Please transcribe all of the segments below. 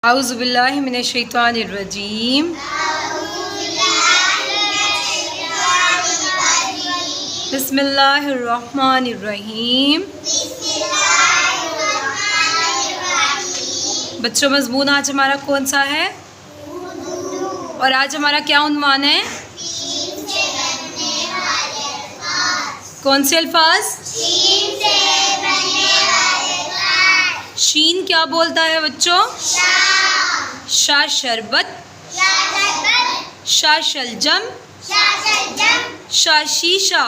औज़ु बिल्लाहि मिनश शैतानिर रजीम। बिस्मिल्लाहिर रहमानिर रहीम। बच्चों, मज़मून आज हमारा कौन सा है और आज हमारा क्या उन्वान है? कौन से अल्फाज? शीन क्या बोलता है बच्चों? शा शरबत, शा शलजम, शा शीशा।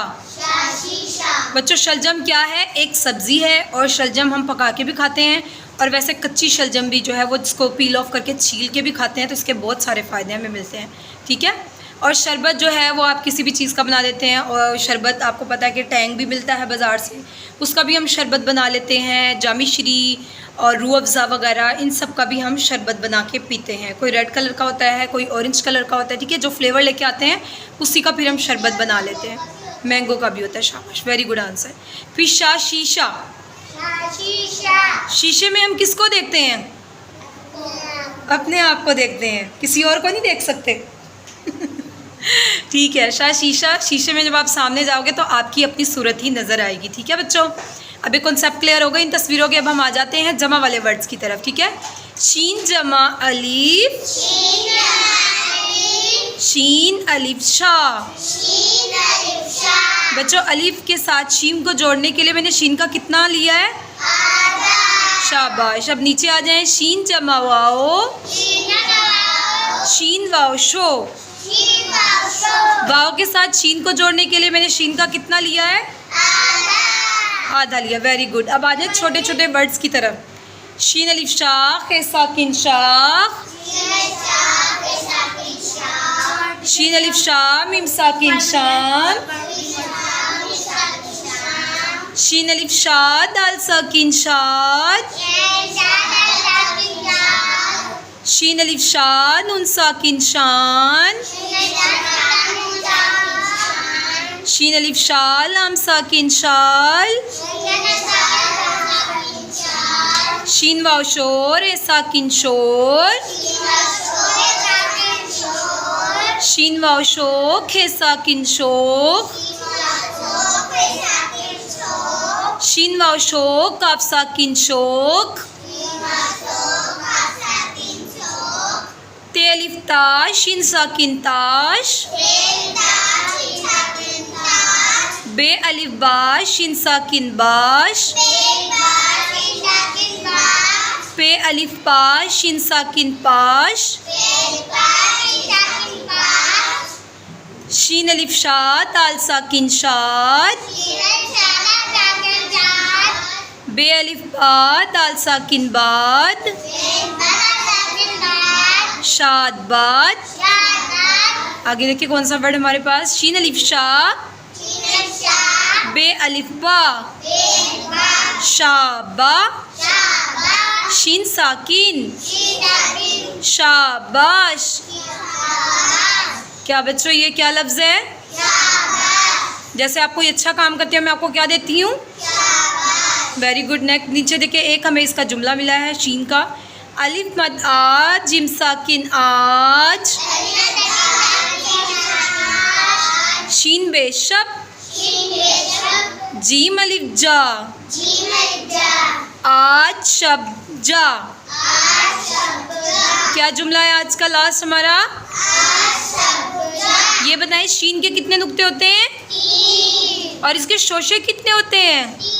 बच्चों, शलजम क्या है? एक सब्ज़ी है और शलजम हम पका के भी खाते हैं और वैसे कच्ची शलजम भी जो है वो जिसको पील ऑफ करके छील के भी खाते हैं, तो इसके बहुत सारे फ़ायदे हमें मिलते हैं। ठीक है। और शरबत जो है वो आप किसी भी चीज़ का बना देते हैं और शरबत आपको पता है कि टैंग भी मिलता है बाज़ार से, उसका भी हम शरबत बना लेते हैं। जामी श्री और रूह अफ़ज़ा वगैरह इन सब का भी हम शरबत बना के पीते हैं। कोई रेड कलर का होता है, कोई ऑरेंज कलर का होता है। ठीक है, जो फ्लेवर लेके आते हैं उसी का फिर हम शरबत बना लेते हैं। मैंगो का भी होता है। शाबाश, वेरी गुड आंसर। फिर शा शीशा। शीशे में हम किसको देखते हैं? अपने आप को देखते हैं, किसी और को नहीं देख सकते। ठीक है, शा शीशा। शीशे में जब आप सामने जाओगे तो आपकी अपनी सूरत ही नज़र आएगी। ठीक है बच्चों, अभी कॉन्सेप्ट क्लियर हो गए इन तस्वीरों के। अब हम आ जाते हैं जमा वाले वर्ड्स की तरफ। ठीक है, शीन जमा अलीफ, शीन अलिफ शा। बच्चों, अलीफ के साथ शीन को जोड़ने के लिए मैंने शीन का कितना लिया है? शाबाश। अब नीचे आ जाएं। शीन जमा वाओ, शीन वाओ शो। वाओ के साथ शीन को जोड़ने के लिए मैंने शीन का कितना लिया है? आधा लिया। Very good. अब आ जाए छोटे छोटे वर्ड्स की तरफ। शीन अलिफ शाख, साकिन शाख, शीन अलिफ शाम, मीम साकिन शाम, शीन अलिफ शाद, दाल साकिन शाद, शीन अलिफ शाद, नून साकिन शान, शीन अलिफ शाल, लाम साकिन शाल, शीन वाव शोर, ए साकिन शोर, शीन वाव शोक, हे साकिन शोक, शीन वाव शोक, काफ साकिन शोक, ते अलिफ ताश, शीन साकिन ताश, बे अलिफ बाश, शीन साकिन बाश, पे अलिफ पाश, शीन साकिन पाश, शीन अलिफ शाद, ताल साकिन शाद, बे अलिफ बाद, दाल साकिन बाद, शाद बाद। आगे देखिए कौन सा वर्ड हमारे पास? शीन अलिफ शाह, बे अलिफ बा, शाबा, शीन साकिन, शाबाश। क्या बच्चों, ये क्या लफ्ज़ है? जैसे आप कोई अच्छा काम करते हो मैं आपको क्या देती हूँ? Very good. नेक्स्ट नीचे देखिए, एक हमें इसका जुमला मिला है शीन का। अलिफ मद आज, जिम साकिन आज, शीन बेशब, जीम अलिफ जा, आज शब जा। क्या जुमला है आज का लास्ट हमारा? ये बताएं शीन के कितने नुक्ते होते हैं और इसके शोशे कितने होते हैं?